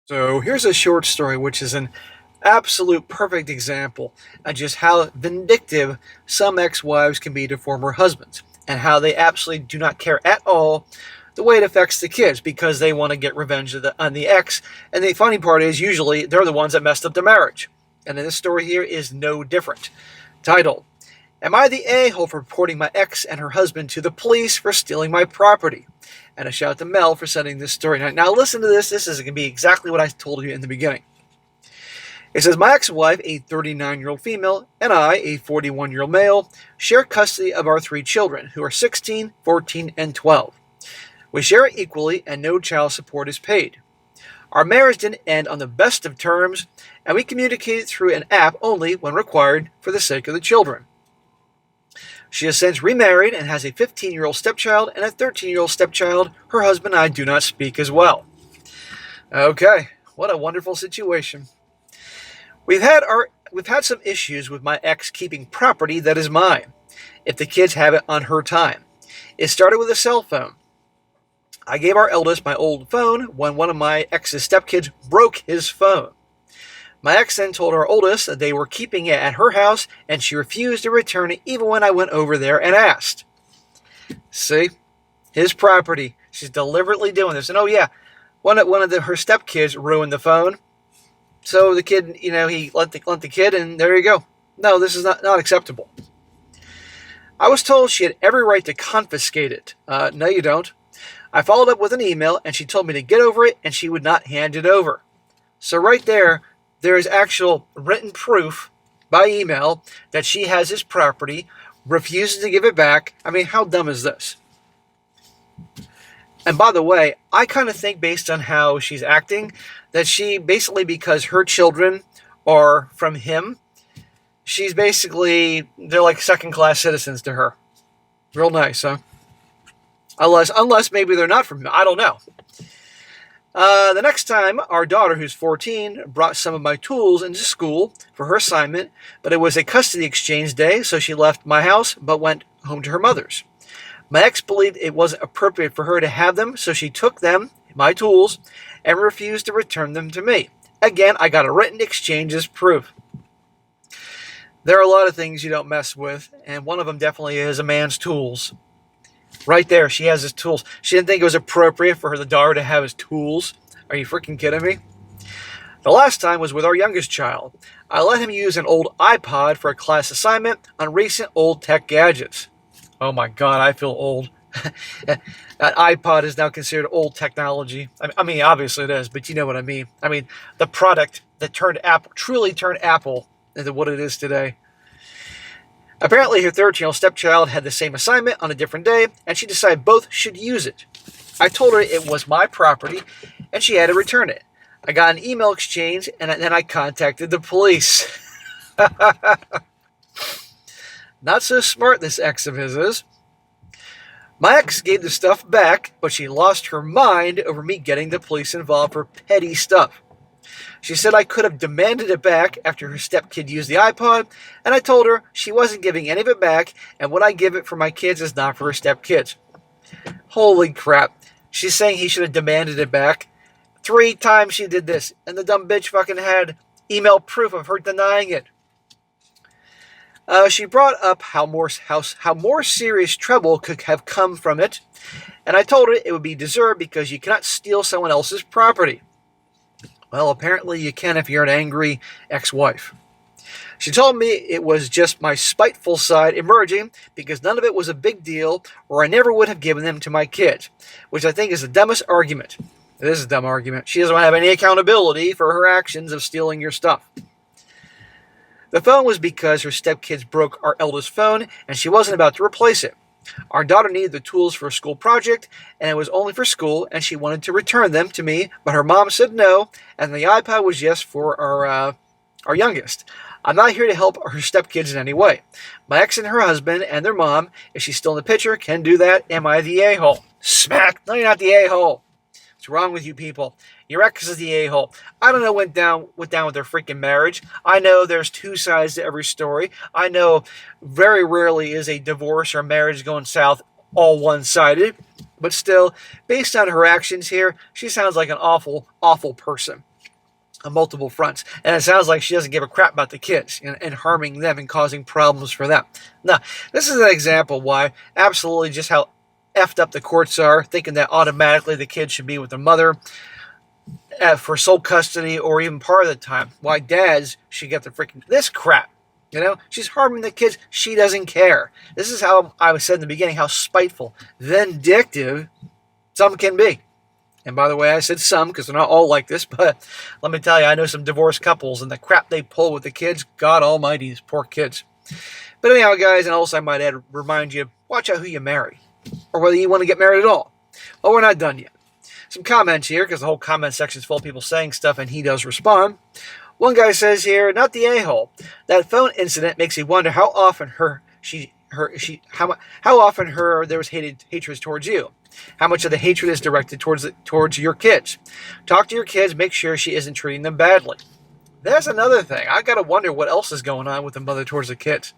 So here's a short story which is an absolute perfect example of just how vindictive some ex-wives can be to former husbands and how they absolutely do not care at all the way it affects the kids because they want to get revenge on the ex. And the funny part is usually they're the ones that messed up the marriage. And this story here is no different. Title: Am I the a-hole for reporting my ex and her husband to the police for stealing my property? And a shout out to Mel for sending this story. Now listen to this. This is going to be exactly what I told you in the beginning. It says, my ex-wife, a 39-year-old female, and I, a 41-year-old male, share custody of our three children, who are 16, 14, and 12. We share it equally, and no child support is paid. Our marriage didn't end on the best of terms, and we communicated through an app only when required for the sake of the children. She has since remarried and has a 15-year-old stepchild and a 13-year-old stepchild. Her husband and I do not speak as well. Okay, what a wonderful situation. We've had some issues with my ex keeping property that is mine, if the kids have it on her time. It started with a cell phone. I gave our eldest my old phone when one of my ex's stepkids broke his phone. My ex then told our oldest that they were keeping it at her house, and she refused to return it even when I went over there and asked. See? His property. She's deliberately doing this. And oh yeah, her stepkids ruined the phone. So the kid, he lent the kid, and there you go. No, this is not acceptable. I was told she had every right to confiscate it. No, you don't. I followed up with an email, and she told me to get over it, and she would not hand it over. So right there is actual written proof by email that she has his property, refuses to give it back. I mean, how dumb is this? And by the way, I kind of think based on how she's acting, that she basically, because her children are from him, they're like second-class citizens to her. Real nice, huh? Unless maybe they're not from him. I don't know. The next time, our daughter, who's 14, brought some of my tools into school for her assignment, but it was a custody exchange day, so she left my house but went home to her mother's. My ex believed it wasn't appropriate for her to have them, so she took them, my tools, and refused to return them to me. Again, I got a written exchange as proof. There are a lot of things you don't mess with, and one of them definitely is a man's tools. Right there, she has his tools. She didn't think it was appropriate for the daughter to have his tools. Are you freaking kidding me? The last time was with our youngest child. I let him use an old iPod for a class assignment on recent old tech gadgets. Oh my God, I feel old. That iPod is now considered old technology. I mean, obviously it is, but you know what I mean. I mean, the product that truly turned Apple into what it is today. Apparently, her 13-year-old stepchild had the same assignment on a different day, and she decided both should use it. I told her it was my property, and she had to return it. I got an email exchange, and then I contacted the police. Not so smart, this ex of his is. My ex gave the stuff back, but she lost her mind over me getting the police involved for petty stuff. She said I could have demanded it back after her stepkid used the iPod, and I told her she wasn't giving any of it back, and what I give it for my kids is not for her stepkids. Holy crap. She's saying he should have demanded it back. 3 times she did this, and the dumb bitch fucking had email proof of her denying it. She brought up how more serious trouble could have come from it, and I told her it would be deserved because you cannot steal someone else's property. Well, apparently you can if you're an angry ex-wife. She told me it was just my spiteful side emerging because none of it was a big deal or I never would have given them to my kids, which I think is the dumbest argument. It is a dumb argument. She doesn't have any accountability for her actions of stealing your stuff. The phone was because her stepkids broke our eldest phone and she wasn't about to replace it. Our daughter needed the tools for a school project, and it was only for school, and she wanted to return them to me, but her mom said no, and the iPod was just for our youngest. I'm not here to help her stepkids in any way. My ex and her husband and their mom, if she's still in the picture, can do that. Am I the a-hole? Smack! No, you're not the a-hole. What's wrong with you people? Your ex is the a-hole. I don't know what went down with their freaking marriage. I know there's 2 sides to every story. I know very rarely is a divorce or marriage going south all one-sided. But still, based on her actions here, she sounds like an awful, awful person. on multiple fronts. And it sounds like she doesn't give a crap about the kids and harming them and causing problems for them. Now, this is an example why absolutely just how effed up the courts are, thinking that automatically the kids should be with their mother for sole custody or even part of the time. Why dads should get the freaking this crap. She's harming the kids. She doesn't care. This is how I said in the beginning how spiteful, vindictive some can be. And by the way, I said some because they're not all like this, but let me tell you, I know some divorced couples and the crap they pull with the kids. God almighty, these poor kids. But anyhow, guys, and also I might add, remind you, watch out who you marry or whether you want to get married at all. Well, we're not done yet. Some comments here because the whole comment section is full of people saying stuff and he does respond. One guy says here, not the a-hole. That phone incident makes me wonder how often there was hatred towards you. How much of the hatred is directed towards your kids. Talk to your kids, make sure she isn't treating them badly. That's another thing. I gotta wonder what else is going on with the mother towards the kids.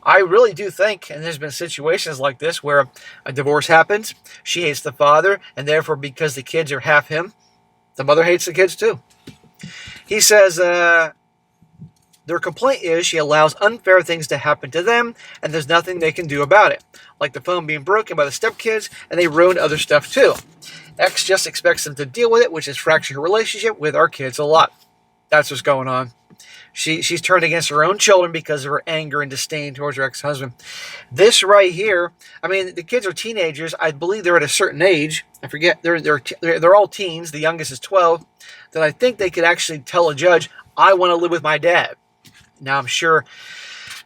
I really do think, and there's been situations like this where a divorce happens, she hates the father, and therefore because the kids are half him, the mother hates the kids too. He says their complaint is she allows unfair things to happen to them, and there's nothing they can do about it. Like the phone being broken by the stepkids, and they ruined other stuff too. X just expects them to deal with it, which has fractured her relationship with our kids a lot. That's what's going on. She's turned against her own children because of her anger and disdain towards her ex-husband. This right here, I mean, the kids are teenagers. I believe they're at a certain age. I forget. They're all teens. The youngest is 12. That I think they could actually tell a judge, I want to live with my dad. Now, I'm sure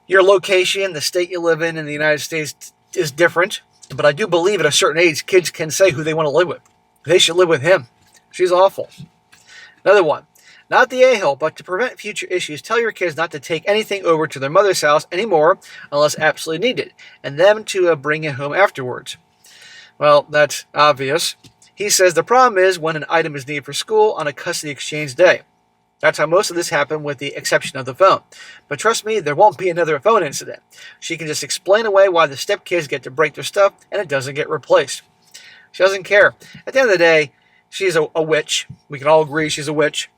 your location, the state you live in the United States is different. But I do believe at a certain age, kids can say who they want to live with. They should live with him. She's awful. Another one. Not the a-hole, but to prevent future issues, tell your kids not to take anything over to their mother's house anymore unless absolutely needed, and them to bring it home afterwards. Well, that's obvious. He says the problem is when an item is needed for school on a custody exchange day. That's how most of this happened with the exception of the phone. But trust me, there won't be another phone incident. She can just explain away why the stepkids get to break their stuff and it doesn't get replaced. She doesn't care. At the end of the day, she's a witch. We can all agree she's a witch.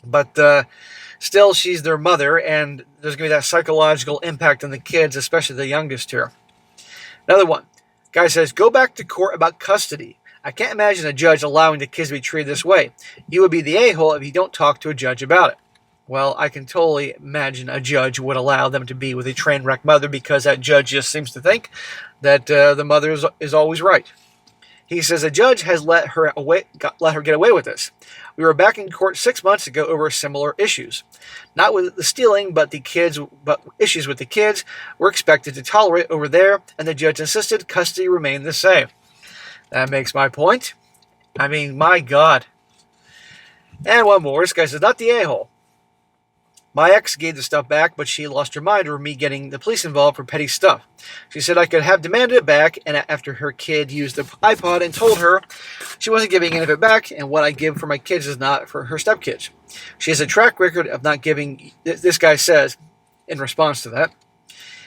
But still, she's their mother, and there's going to be that psychological impact on the kids, especially the youngest here. Another one. Guy says, go back to court about custody. I can't imagine a judge allowing the kids to be treated this way. You would be the a-hole if you don't talk to a judge about it. Well, I can totally imagine a judge would allow them to be with a train wreck mother because that judge just seems to think that the mother is always right. He says a judge has let her get away with this. We were back in court 6 months ago over similar issues. Not with the stealing, but issues with the kids were expected to tolerate over there, and the judge insisted custody remain the same. That makes my point. I mean, my God. And one more. This guy says, not the a-hole. My ex gave the stuff back, but she lost her mind over me getting the police involved for petty stuff. She said I could have demanded it back, and after her kid used the iPod and told her she wasn't giving any of it back, and what I give for my kids is not for her stepkids. She has a track record of not giving, this guy says, in response to that,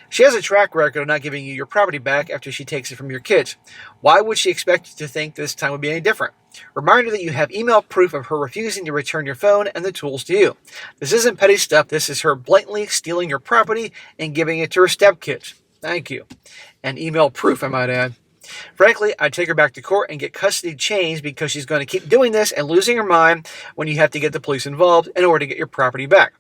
she has a track record of not giving you your property back after she takes it from your kids. Why would she expect you to think this time would be any different? Reminder that you have email proof of her refusing to return your phone and the tools to you. This isn't petty stuff. This is her blatantly stealing your property and giving it to her stepkids. Thank you. And email proof, I might add. Frankly, I'd take her back to court and get custody changed because she's going to keep doing this and losing her mind when you have to get the police involved in order to get your property back.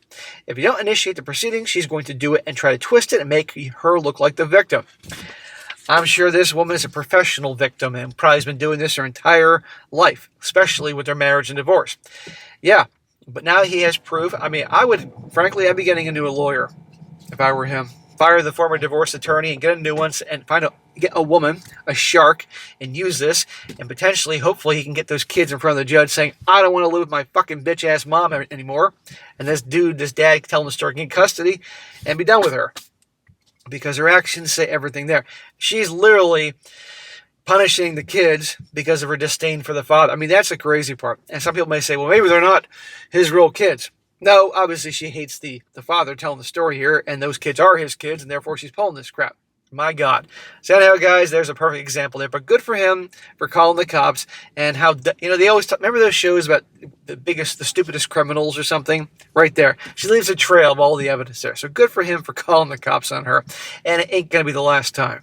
If you don't initiate the proceedings, she's going to do it and try to twist it and make her look like the victim. I'm sure this woman is a professional victim and probably has been doing this her entire life, especially with their marriage and divorce. Yeah, but now he has proof. I mean, I'd be getting a new lawyer if I were him. Fire the former divorce attorney and get a new one and get a woman, a shark, and use this. And potentially, hopefully, he can get those kids in front of the judge saying, I don't want to live with my fucking bitch-ass mom anymore. And this dad, tell him to start getting custody and be done with her. Because her actions say everything there. She's literally punishing the kids because of her disdain for the father. I mean, that's the crazy part. And some people may say, well, maybe they're not his real kids. No, obviously she hates the father telling the story here, and those kids are his kids, and therefore she's pulling this crap. My God. So anyhow, guys, there's a perfect example there. But good for him for calling the cops, and how, they always remember those shows about the stupidest criminals or something? Right there. She leaves a trail of all the evidence there. So good for him for calling the cops on her, and it ain't going to be the last time.